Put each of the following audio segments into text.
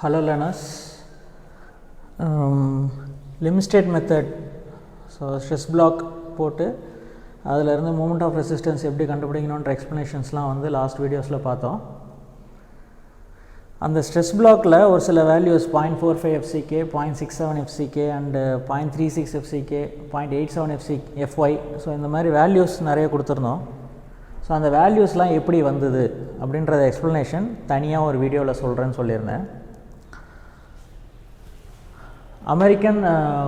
Hello learners, limb state method. So stress block போட்டு அதில் இருந்து மூமெண்ட் ஆஃப் ரெசிஸ்டன்ஸ் எப்படி கண்டுபிடிக்கணுன்ற எக்ஸ்ப்ளனேஷன்ஸ்லாம் வந்து லாஸ்ட் வீடியோஸில் பார்த்தோம். அந்த ஸ்ட்ரெஸ் பிளாக்கில் ஒரு சில values 0.45 FCK, 0.67 FCK and 0.36 FCK, 0.87 FY. So இந்த மாதிரி வேல்யூஸ் நிறைய கொடுத்துருந்தோம். ஸோ அந்த வேல்யூஸ்லாம் எப்படி வந்தது அப்படின்றத எக்ஸ்ப்ளனேஷன் தனியாக ஒரு வீடியோவில் சொல்கிறேன்னு சொல்லியிருந்தேன். அமெரிக்கன்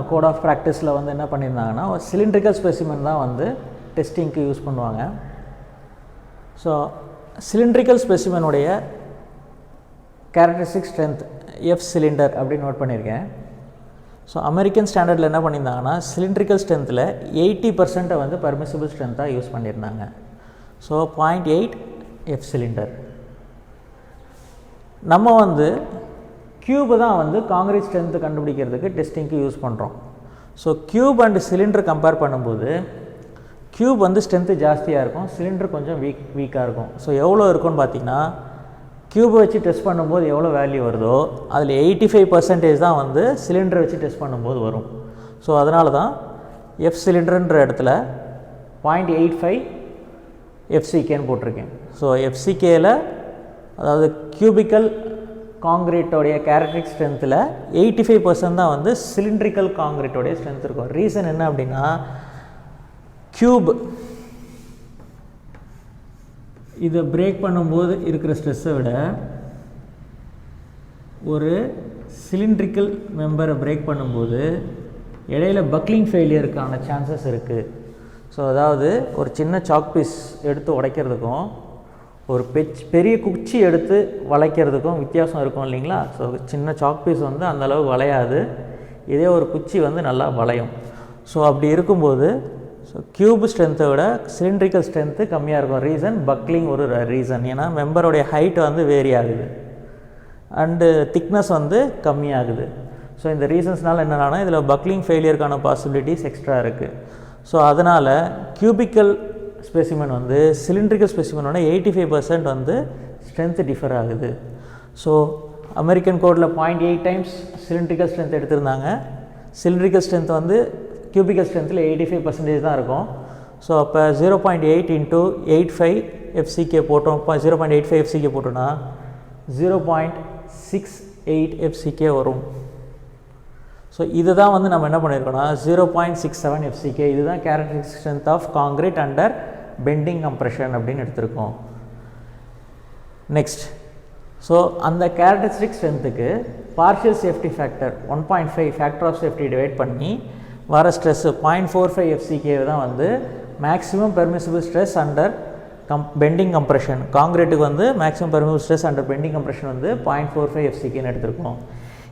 கோட் ஆஃப் ப்ராக்டிஸில் வந்து என்ன பண்ணியிருந்தாங்கன்னா ஒரு சிலிண்ட்ரிக்கல் ஸ்பெசிமென் தான் வந்து டெஸ்டிங்க்கு யூஸ் பண்ணுவாங்க. ஸோ சிலிண்ட்ரிக்கல் ஸ்பெசிமெனுடைய கேரக்டரிஸ்டிக் ஸ்ட்ரென்த் எஃப் சிலிண்டர் அப்படின்னு நோட் பண்ணியிருக்கேன். ஸோ அமெரிக்கன் ஸ்டாண்டர்டில் என்ன பண்ணியிருந்தாங்கன்னா சிலிண்ட்ரிக்கல் ஸ்ட்ரென்த்தில் 80% வந்து பர்மிசிபிள் ஸ்ட்ரென்த்தாக யூஸ் பண்ணியிருந்தாங்க. So 0.8 F cylinder. நம்ம வந்து க்யூபு தான் வந்து காங்கிரீட் ஸ்ட்ரென்த்து கண்டுபிடிக்கிறதுக்கு டெஸ்டிங்க்கு யூஸ் பண்ணுறோம். So cube and cylinder compare பண்ணும்போது க்யூப் வந்து ஸ்ட்ரென்த்து ஜாஸ்தியாக இருக்கும், சிலிண்டர் கொஞ்சம் வீக்காக இருக்கும். ஸோ எவ்வளோ இருக்குன்னு பார்த்தீங்கன்னா க்யூபை வச்சு டெஸ்ட் பண்ணும்போது எவ்வளோ வேல்யூ வருதோ அதில் 85% தான் வந்து சிலிண்டரை வச்சு டெஸ்ட் பண்ணும்போது வரும். ஸோ அதனால தான் எஃப் சிலிண்டருன்ற இடத்துல 0.85 FCKன்னு போட்டிருக்கேன். ஸோ FCKயில் அதாவது கியூபிக்கல் காங்கிரீட்டோடைய கேரக்டரிஸ்டிக் ஸ்ட்ரென்த்தில் 85% தான் வந்து சிலிண்ட்ரிக்கல் காங்கிரீட்டோடைய ஸ்ட்ரென்த் இருக்கும். ரீசன் என்ன அப்படின்னா கியூப் இதை பிரேக் பண்ணும்போது இருக்கிற ஸ்ட்ரெஸ்ஸை விட ஒரு சிலிண்ட்ரிக்கல் மெம்பரை பிரேக் பண்ணும்போது இடையில பக்லிங் ஃபெயிலியருக்கான சான்சஸ் இருக்குது. ஸோ அதாவது ஒரு சின்ன சாக் பீஸ் எடுத்து உடைக்கிறதுக்கும் ஒரு பெரிய குச்சி எடுத்து வளைக்கிறதுக்கும் வித்தியாசம் இருக்கும் இல்லைங்களா. ஸோ சின்ன சாக் பீஸ் வந்து அந்தளவு வளையாது, இதே ஒரு குச்சி வந்து நல்லா வளையும். ஸோ அப்படி இருக்கும்போது ஸோ கியூப் ஸ்ட்ரென்த்தை விட சிலிண்ட்ரிக்கல் ஸ்ட்ரென்த்து கம்மியாக இருக்கும். ரீசன் பக்லிங் ஒரு ரீசன். ஏன்னா மெம்பருடைய ஹைட் வந்து வேரி ஆகுது அண்டு திக்னஸ் வந்து கம்மியாகுது. ஸோ இந்த ரீசன்ஸ்னால என்னென்னா இதில் பக்லிங் ஃபெயிலியருக்கான பாசிபிலிட்டிஸ் எக்ஸ்ட்ரா இருக்குது. ஸோ அதனால் கியூபிக்கல் ஸ்பெசிமென் வந்து சிலிண்ட்ரிக்கல் ஸ்பெசிமெனோட 85% வந்து ஸ்ட்ரென்த்து டிஃபர் ஆகுது. ஸோ அமெரிக்கன் கோடில் 0.8 டைம்ஸ் சிலிண்ட்ரிக்கல் ஸ்ட்ரென்த் எடுத்திருந்தாங்க. சிலிண்ட்ரிக்கல் ஸ்ட்ரென்த் வந்து கியூபிக்கல் ஸ்ட்ரென்த்தில் 85% தான் இருக்கும். ஸோ அப்போ 0.8 × 85 FCK போட்டோம். 0.85 FCK போட்டோன்னா 0.68 FCK வரும். ஸோ இதுதான் வந்து நம்ம என்ன பண்ணியிருக்கோம்னா 0.67 FCK இதுதான் characteristic strength of concrete under bending compression அப்படின்னு எடுத்திருக்கோம். நெக்ஸ்ட், ஸோ அந்த கேரக்டரிஸ்டிக் ஸ்ட்ரென்த்துக்கு partial safety factor 1.5 factor of safety divide பண்ணி வர ஸ்ட்ரெஸ்ஸு 0.45 FCK தான் வந்து maximum permissible stress under bending compression. காங்கிரீட்டுக்கு வந்து maximum permissible stress under bending compression வந்து 0.45 FCKன்னு எடுத்திருக்கோம்.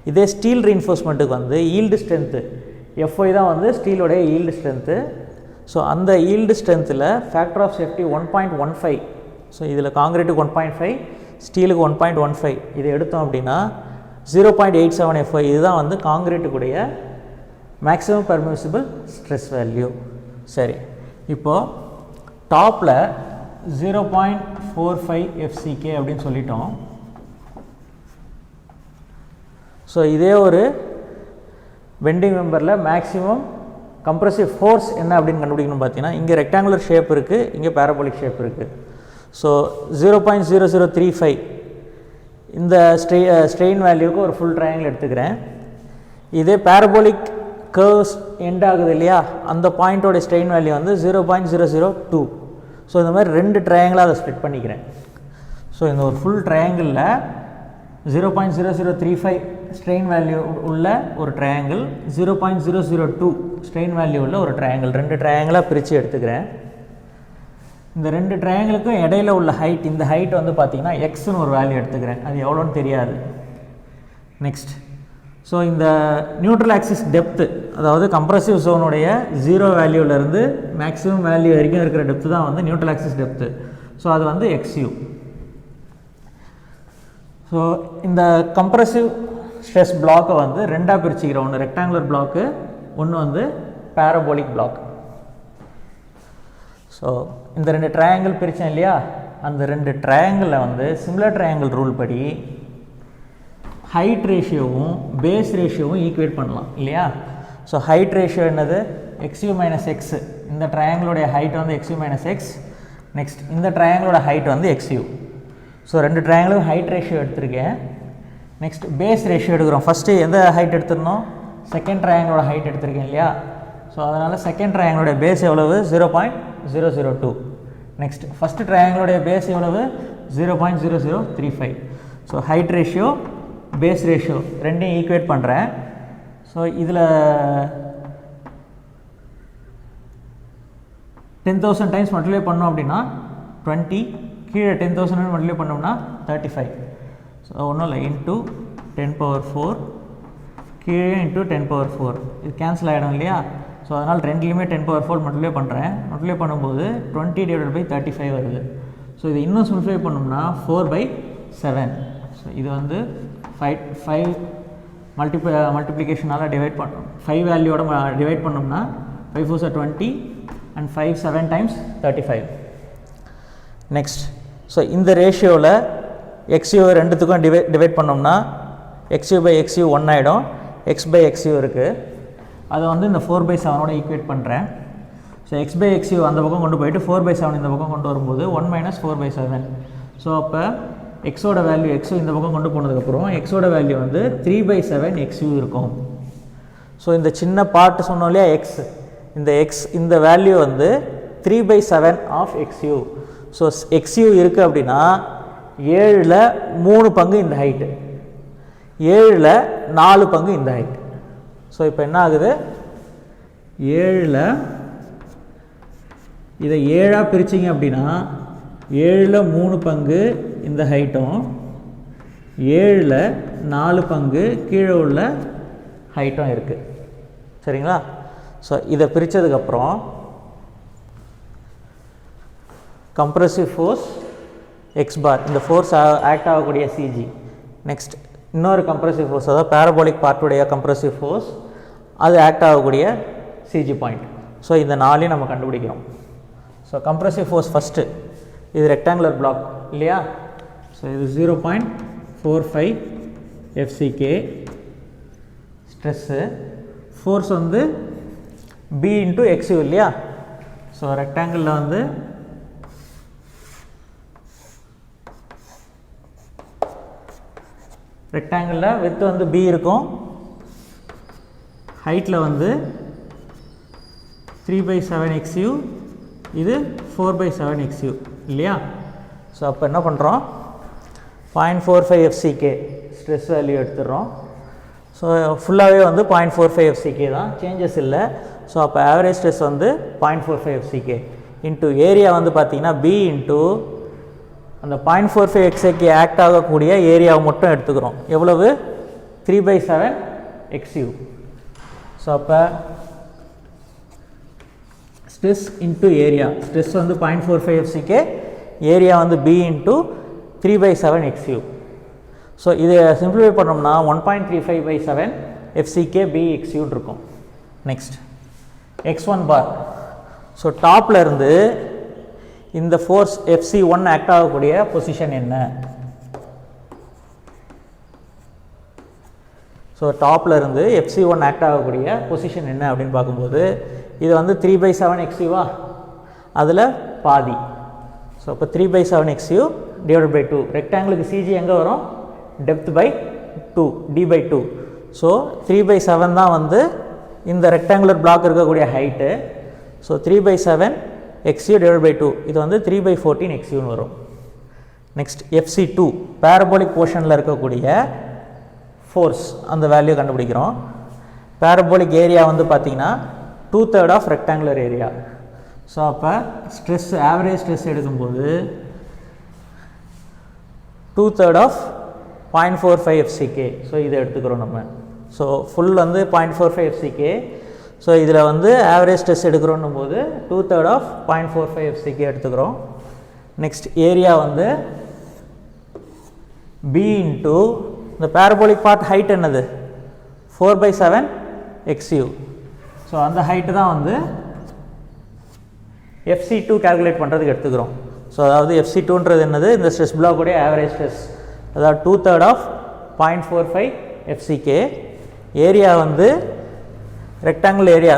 இதே ஸ்டீல் ரீன்ஃபோர்ஸ்மெண்ட்டுக்கு வந்து ஈல்டு ஸ்ட்ரென்த்து FY தான் வந்து ஸ்டீலோடைய ஈல்டு ஸ்ட்ரென்த்து. ஸோ அந்த ஈல்டு ஸ்ட்ரென்த்தில் ஃபேக்டர் ஆஃப் சேஃப்டி 1.15. ஸோ இதில் காங்கிரீட்டுக்கு 1.5, ஸ்டீலுக்கு 1.15 இதை எடுத்தோம் அப்படின்னா 0.87 FY இதுதான் வந்து காங்கிரீட்டுக்குடைய மேக்ஸிமம் பர்மிசிபிள் ஸ்ட்ரெஸ் வேல்யூ. சரி, இப்போது டாப்பில் 0.45 FCK அப்படின்னு சொல்லிட்டோம். ஸோ இதே ஒரு பெண்டிங் மெம்பரில் மேக்ஸிமம் கம்ப்ரெசிவ் ஃபோர்ஸ் என்ன அப்படின்னு கண்டுபிடிக்கணும் பார்த்தீங்கன்னா இங்கே ரெக்டாங்குலர் ஷேப் இருக்குது, இங்கே பேரபோலிக் ஷேப் இருக்குது. ஸோ 0.0035 இந்த ஸ்ட்ரெயின் வேல்யூக்கு ஒரு ஃபுல் ட்ரையாங்கிள் எடுத்துக்கிறேன். இதே பேரபோலிக் கர்வ்ஸ் எண்ட் ஆகுது இல்லையா, அந்த பாயிண்ட்டோட ஸ்ட்ரெயின் வேல்யூ வந்து 0.002. ஸோ இந்த மாதிரி 2 ட்ரையாங்கிளாக அதை ஸ்ப்ளிட் பண்ணிக்கிறேன். ஸோ இந்த ஒரு ஃபுல் ட்ரையாங்கிளில் 0.0035 ஸ்ட்ரெயின் வேல்யூ உள்ள ஒரு ட்ரையாங்கிள், 0.002 ஸ்ட்ரெயின் வேல்யூ உள்ள ஒரு ட்ரையாங்கிள், 2 ட்ரையாங்கிளாக பிரித்து எடுத்துக்கிறேன். இந்த 2 ட்ரையாங்கிளுக்கும் இடையில உள்ள ஹைட், இந்த ஹைட் வந்து பார்த்திங்கன்னா எக்ஸ்னு ஒரு வேல்யூ எடுத்துக்கிறேன். அது எவ்வளோன்னு தெரியாது. நெக்ஸ்ட், ஸோ இந்த நியூட்ரல் ஆக்சிஸ் டெப்த்து, அதாவது கம்ப்ரசிவ் ஜோனுடைய 0 வேல்யூவிலேருந்து மேக்ஸிமம் வேல்யூ வரைக்கும் இருக்கிற டெப்த்து தான் வந்து நியூட்ரல் ஆக்சிஸ் டெப்த்து. ஸோ அது வந்து XU. ஸோ இந்த கம்ப்ரசிவ் ஸ்ட்ரெஸ் பிளாக்கை வந்து 2ஆக பிரிச்சுக்கிறோம். ஒன்று ரெக்டாங்குலர் பிளாக்கு, ஒன்று வந்து பேரபோலிக் பிளாக். ஸோ இந்த 2 ட்ரையாங்கிள் பிரித்தேன் இல்லையா, அந்த 2 ட்ரையாங்கிளில் வந்து சிமிலர் ட்ரையாங்கிள் ரூல் படி ஹைட் ரேஷியோவும் பேஸ் ரேஷியோவும் ஈக்குவேட் பண்ணலாம் இல்லையா? ஸோ ஹைட் ரேஷியோ என்னது? xu minus X. இந்த ட்ரையாங்கிளோடைய ஹைட் வந்து xu மைனஸ் எக்ஸ். நெக்ஸ்ட் இந்த ட்ரையாங்கிளோட ஹைட் வந்து xu. ஸோ ரெண்டு ட்ரையாங்கிளும் ஹைட் ரேஷியோ எடுத்திருக்கேன். நெக்ஸ்ட் பேஸ் ரேஷியோ எடுக்கிறோம். ஃபஸ்ட்டு எந்த ஹைட் எடுத்துருந்தோம்? செகண்ட் ட்ரையாங்கிளோட ஹைட் எடுத்திருக்கேன் இல்லையா? ஸோ அதனால் செகண்ட் ட்ரையாங்கிளோடைய பேஸ் எவ்வளவு? 0.002. நெக்ஸ்ட் ஃபஸ்ட்டு ட்ரையாங்கிளோடைய பேஸ் எவ்வளவு? 0.0035. So height ratio base ratio ரெண்டையும் ஈக்குவேட் பண்ணுறேன். ஸோ இதில் 10,000 டைம்ஸ் மல்டிப்ளை பண்ணோம் அப்படின்னா 20, கீழே 10,000 மல்டிப்ளை பண்ணோம்னா 35. ஸோ ஒன்றும் இல்லை, இன்ட்டு 10⁴, கீழே இன்ட்டு 10⁴. இது கேன்சல் ஆகிடும் இல்லையா? ஸோ அதனால் ரெண்டுலேயுமே 10⁴ மல்டிப்ளை பண்ணுறேன். மல்டிப்ளை பண்ணும்போது 20/35 வருது. ஸோ இது இன்னும் சிம்பிளிஃபை பண்ணோம்னா 4/7. ஸோ இது வந்து 5 மல்டிப்ளிகேஷனால் டிவைட் பண்ணோம். 5 வேல்யூவோட டிவைட் பண்ணோம்னா 5 4s are 20 and 5 7 times 35. Next so இந்த ரேஷியோவில் xu ரெண்டுத்துக்கும் டிவைட் பண்ணோம்னா xu/xu 1 ஆகிடும். x/xu இருக்குது, அதை வந்து இந்த 4/7ஓட ஈக்குவேட் பண்ணுறேன். ஸோ x/xu அந்த பக்கம் கொண்டு போயிட்டு 4/7 இந்த பக்கம் கொண்டு வரும்போது 1 - 4/7. ஸோ அப்போ எக்ஸோட வேல்யூ xu இந்த பக்கம் கொண்டு போனதுக்கப்புறம் எக்ஸோட வேல்யூ வந்து 3/7 xu இருக்கும். ஸோ இந்த சின்ன பார்ட்டு சொன்னோம் இல்லையா x, இந்த வேல்யூ வந்து 3/7 ஆஃப் xu. ஸோ xu இருக்குது அப்படின்னா 7ல் 3 பங்கு இந்த ஹைட்டு, 7ல் 4 பங்கு இந்த ஹைட். ஸோ இப்போ என்ன ஆகுது? 7ல் இதை 7ஆக பிரிச்சிங்க அப்படின்னா 7ல் 3 பங்கு இந்த ஹைட்டும் 7ல் 4 பங்கு கீழே உள்ள ஹைட்டும் இருக்குது. சரிங்களா? ஸோ இதை பிரித்ததுக்கப்புறம் கம்ப்ரசிவ் ஃபோர்ஸ் x பார், இந்த ஃபோர்ஸ் ஆக்ட் ஆகக்கூடிய CG. நெக்ஸ்ட் இன்னொரு கம்ப்ரசிவ் ஃபோர்ஸ், அதாவது பேரபோலிக் பார்ட்டுடைய கம்ப்ரசிவ் ஃபோர்ஸ், அது ஆக்ட் ஆகக்கூடிய CG பாயிண்ட். ஸோ இந்த 4ஐயும் நம்ம கண்டுபிடிக்கிறோம். ஸோ கம்ப்ரசிவ் ஃபோர்ஸ் ஃபஸ்ட்டு, இது ரெக்டாங்குலர் பிளாக் இல்லையா? ஸோ இது 0.45 FCK ஸ்ட்ரெஸ்ஸு. ஃபோர்ஸ் வந்து B into xu இல்லையா? ஸோ ரெக்டாங்கிளில் வந்து ரெக்டாங்கிளில் வித்து வந்து B இருக்கும், ஹைட்டில் வந்து 3/7 xu, இது 4/7 xu இல்லையா? ஸோ அப்போ என்ன பண்ணுறோம்? 0.45 FCK ஸ்ட்ரெஸ் வேல்யூ எடுத்துடுறோம். ஸோ ஃபுல்லாகவே வந்து 0.45 FCK தான், சேஞ்சஸ் இல்லை. ஸோ அப்போ ஆவரேஜ் ஸ்ட்ரெஸ் வந்து 0.45 FCK இன்ட்டு ஏரியா வந்து பார்த்திங்கன்னா B இன்ட்டு அந்த 0.45 FCK ஆக்ட் ஆகக்கூடிய ஏரியாவை மட்டும் எடுத்துக்கிறோம். எவ்வளவு? 3/7 xu. ஸோ அப்போ ஸ்ட்ரெஸ் இன்ட்டு ஏரியா, ஸ்ட்ரெஸ் வந்து 0.45 FCK, ஏரியா வந்து B இன்ட்டு 3/7 xu. ஸோ இதை சிம்பிளிஃபை பண்ணோம்னா 1.35/7 FCK B xu இருக்கும். நெக்ஸ்ட் x1 பார். ஸோ டாப்பில் இருந்து இந்த ஃபோர்ஸ் FC1 ஆக்ட் ஆகக்கூடிய பொசிஷன் என்ன? ஸோ டாப்பில் இருந்து FC1 ஆக்ட் ஆகக்கூடிய பொசிஷன் என்ன அப்படின்னு பார்க்கும்போது இது வந்து 3/7 xu-வா, அதில் பாதி. ஸோ இப்போ 3/7 xu டிவைடட் பை 2. ரெக்டாங்கிளுக்கு CG எங்கே வரும்? Depth by 2, d/2. ஸோ 3/7 தான் வந்து இந்த ரெக்டாங்குலர் பிளாக் இருக்கக்கூடிய height. So 3/7 xu divided by 2, இது வந்து 3/14 xu வரும். நெக்ஸ்ட் FC2 பேரபோலிக் போர்ஷனில் இருக்கக்கூடிய ஃபோர்ஸ், அந்த வேல்யூ கண்டுபிடிக்கிறோம். பேரபோலிக் ஏரியா வந்து பார்த்திங்கன்னா 2/3 ஆஃப் ரெக்டாங்குலர் ஏரியா. ஸோ அப்போ ஸ்ட்ரெஸ், ஆவரேஜ் ஸ்ட்ரெஸ் எடுக்கும்போது 2/3 ஆஃப் 0.45 FCK. ஸோ இதை எடுத்துக்கிறோம் நம்ம. ஸோ ஃபுல் வந்து 0.45 FCK. ஸோ இதில் வந்து ஆவரேஜ் ஸ்ட்ரெஸ் எடுக்கிறோன்னும் போது 2/3 ஆஃப் 0.45 FCK எடுத்துக்கிறோம். நெக்ஸ்ட் ஏரியா வந்து B இன்ட்டு இந்த பேரபோலிக் பார்ட் ஹைட் என்னது? 4/7 xu. ஸோ அந்த ஹைட்டு தான் வந்து FC2 கால்குலேட் பண்ணுறதுக்கு எடுத்துக்கிறோம். ஸோ அதாவது FC2ன்றது என்னது? இந்த ஸ்ட்ரெஸ் பிளாக்குடைய ஆவரேஜ் ஸ்ட்ரெஸ், அதாவது 2/3 ஆஃப் 0.45 FCK. ஏரியா வந்து ரெக்டாங்கிள் ஏரியா,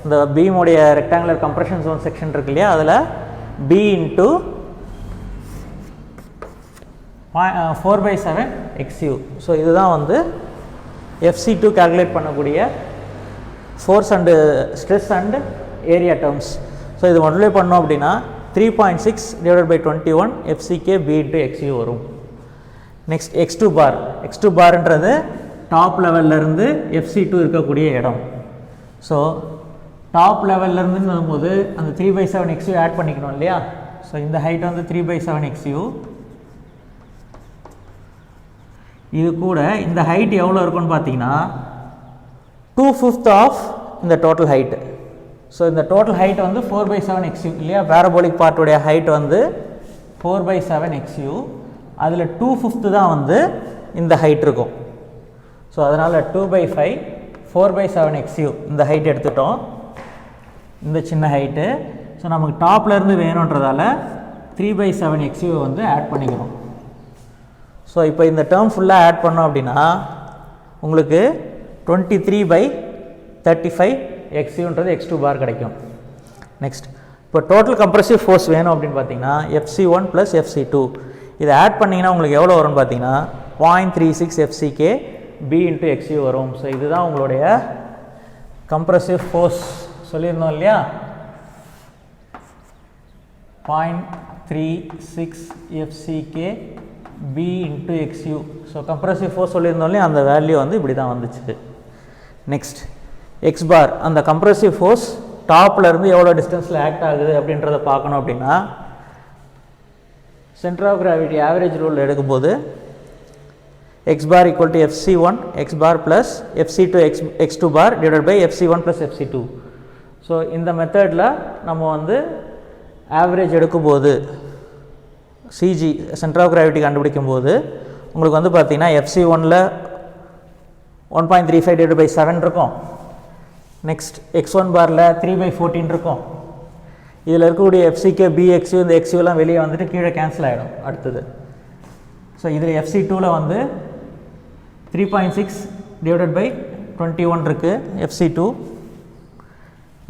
இந்த பீமுடைய ரெக்டாங்குலர் கம்ப்ரெஷன் ஜோன் செக்ஷன் இருக்கு இல்லையா, அதில் B இன்ட்டு 4/7 XU. ஸோ இதுதான் வந்து FC2 கால்குலேட் பண்ணக்கூடிய force and stress and area terms. So இது மல்டிப்ளை பண்ணோம் அப்படின்னா 3.6 divided by 21 FCK B into XU வரும். Next X2 bar. X2 பார்ன்றது டாப் லெவல்லேருந்து FC2 இருக்கக்கூடிய இடம். ஸோ டாப் லெவல்லேருந்துன்னு வரும்போது அந்த 3/7 XU ஆட் பண்ணிக்கணும் இல்லையா. ஸோ இந்த ஹைட் வந்து 3/7 XU. இது கூட இந்த ஹைட் எவ்வளோ இருக்குன்னு பார்த்தீங்கன்னா 2/5 ஆஃப் இந்த டோட்டல் ஹைட்டு. ஸோ இந்த டோட்டல் ஹைட் வந்து 4/7 XU இல்லையா. பேரபோலிக் பார்ட்டுடைய ஹைட் வந்து 4/7 XU. அதில் 2/5 தான் வந்து இந்த ஹைட் இருக்கும். ஸோ அதனால் 2/5 4/7 XU இந்த ஹைட் எடுத்துட்டோம், இந்த சின்ன ஹைட்டு. ஸோ நமக்கு டாப்லேருந்து வேணுன்றதால 3/7 XU வந்து ஆட் பண்ணிக்கிறோம். ஸோ இப்போ இந்த டேர்ம் ஃபுல்லாக ஆட் பண்ணோம் அப்படின்னா உங்களுக்கு 23/35 XUன்றது X2 பார் கிடைக்கும். நெக்ஸ்ட் இப்போ டோட்டல் கம்ப்ரெசிவ் ஃபோர்ஸ் வேணும் அப்படின்னு பார்த்தீங்கன்னா FC1 + FC2 இதை ஆட் பண்ணிங்கன்னா உங்களுக்கு எவ்வளோ வரும்னு பார்த்தீங்கன்னா 0.36 FCK B இன்ட்டு XU வரும். ஸோ இதுதான் உங்களுடைய கம்ப்ரெசிவ் ஃபோர்ஸ் சொல்லியிருந்தோம் இல்லையா, 0.36 FCK B into XU. So compressive force சொல்லியிருந்தோம் இல்லையா, அந்த வேல்யூ வந்து இப்படி தான் வந்துச்சு. நெக்ஸ்ட் X பார், அந்த கம்ப்ரெசிவ் ஃபோர்ஸ் டாப்லேருந்து எவ்வளோ டிஸ்டன்ஸில் ஆக்ட் ஆகுது அப்படின்றத பார்க்கணும் அப்படின்னா centre of gravity average rule எடுக்கும்போது X bar equal to FC1 X bar plus FC2 X2 bar divided by FC1 plus FC2. So இந்த மெத்தடில் நம்ம வந்து ஆவரேஜ் எடுக்கும்போது CG சென்டர் ஆஃப் கிராவிட்டி கண்டுபிடிக்கும் போது உங்களுக்கு வந்து பார்த்தீங்கன்னா FC1ல் 1.35 டிவைடட் பை 7 இருக்கும். நெக்ஸ்ட் X1 பாரில் 3/14 இருக்கும். இதில் இருக்கக்கூடிய FCK BXU இந்த XUலாம் வெளியே வந்துட்டு கீழே கேன்சல் ஆகிடும் அடுத்தது. ஸோ இதில் FC2ல் வந்து 3.6 டிவைடட் பை 21 இருக்குது FC2.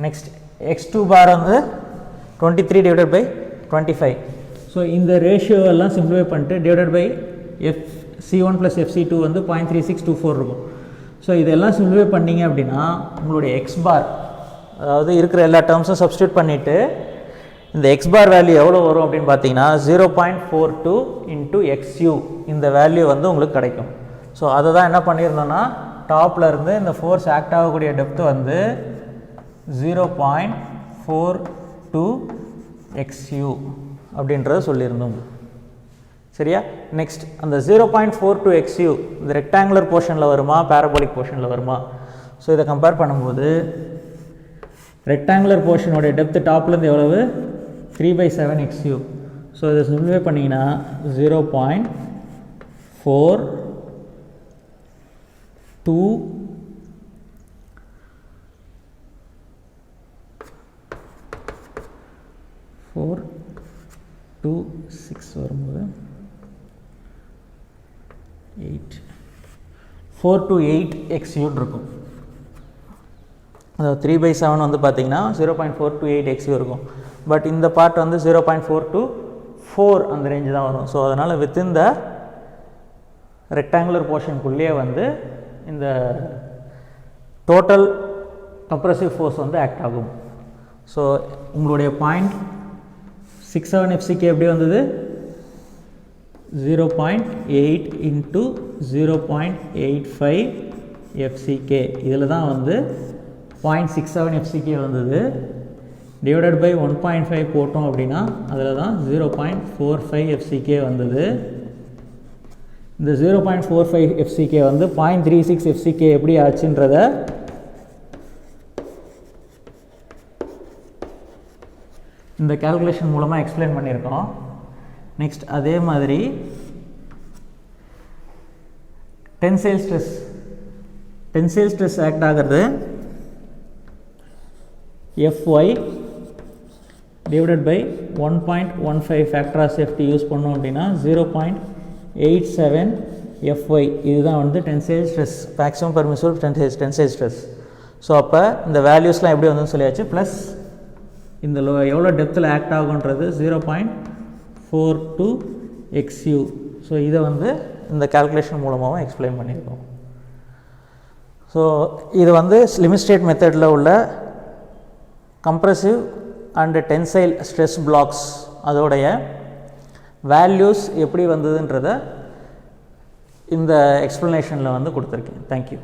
நெக்ஸ்ட் X2 பார் வந்து 23 டிவைடட் பை 25. ஸோ இந்த ரேஷியோவெல்லாம் சிம்பிளிஃபை பண்ணிட்டு divided by FC1 plus FC2 வந்து 0.3624 இருக்கும். ஸோ இதெல்லாம் சிம்பிளிஃபை பண்ணிங்க அப்படின்னா உங்களுடைய X பார், அதாவது இருக்கிற எல்லா டேர்ம்ஸும் சப்ஸ்டியூட் பண்ணிவிட்டு இந்த X பார் வேல்யூ எவ்வளோ வரும் அப்படின்னு பார்த்தீங்கன்னா 0.42 இன்ட்டு XU இந்த வேல்யூ வந்து உங்களுக்கு கிடைக்கும். ஸோ அதை தான் என்ன பண்ணியிருந்தோன்னா டாப்பில் இருந்து இந்த ஃபோர்ஸ் ஆக்ட் ஆகக்கூடிய டெப்த்து வந்து 0.42 XU அப்படின்றத சொல்லியிருந்தோம். சரியா. நெக்ஸ்ட் அந்த 0.42 XU இந்த ரெக்டாங்குலர் போர்ஷனில் வருமா பேரபோலிக் போர்ஷனில் வருமா? ஸோ இதை கம்பேர் பண்ணும்போது ரெக்டாங்குலர் போர்ஷனோடைய டெப்த்து டாப்லேருந்து எவ்வளவு 3/7 XU. ஸோ இதை சிம்பிளிஃபை பண்ணிங்கன்னா 0.426 வரும்போது 428 XU இருக்கும். அதாவது 3/7 வந்து பார்த்தீங்கன்னா 0.428 XU இருக்கும். பட் இந்த பார்ட் வந்து 0.424 அந்த ரேஞ்சு தான் வரும். ஸோ அதனால் வித்தின் த ரெக்டாங்குலர் போர்ஷனுக்குள்ளேயே வந்து இந்த டோட்டல் கம்ப்ரெசிவ் ஃபோர்ஸ் வந்து ஆக்ட் ஆகும். ஸோ உங்களுடைய 0.67 FCK எப்படி வந்தது 0.8 இன்ட்டு 0.85 FCK. இதில் தான் வந்து 0.67 FCK வந்தது. டிவைடட் பை 1.5 போட்டோம் அப்படின்னா அதில் தான் 0.45 FCK வந்தது. இந்த 0.45 FCK வந்து 0.36 FCK எப்படி ஆச்சுன்றத இந்த கால்குலேஷன் மூலமாக எக்ஸ்பிளைன் பண்ணியிருக்கோம். நெக்ஸ்ட் அதே மாதிரி டென்சைல் ஸ்ட்ரெஸ் ஆக்ட் ஆகிறது Fy divided by 1.15 factor of safety use பண்ணோம் அப்படின்னா 0.87 Fy இதுதான் வந்து tensile stress, maximum permissible tensile stress. So அப்போ இந்த வேல்யூஸ்லாம் எப்படி வந்துன்னு சொல்லியாச்சு. ப்ளஸ் இந்த எவ்வளோ டெப்த்தில் ஆக்ட் ஆகுன்றது 0.42 XU. ஸோ இதை வந்து இந்த கால்குலேஷன் மூலமாகவும் எக்ஸ்பிளைன் பண்ணியிருக்கோம். ஸோ இது வந்து லிமிட் ஸ்டேட் மெத்தடில் உள்ள compressive and tensile stress blocks அதோடைய வேல்யூஸ் எப்படி வந்ததுன்றதை இந்த எக்ஸ்ப்ளனேஷனில் வந்து கொடுத்துருக்கேன். தேங்க்யூ.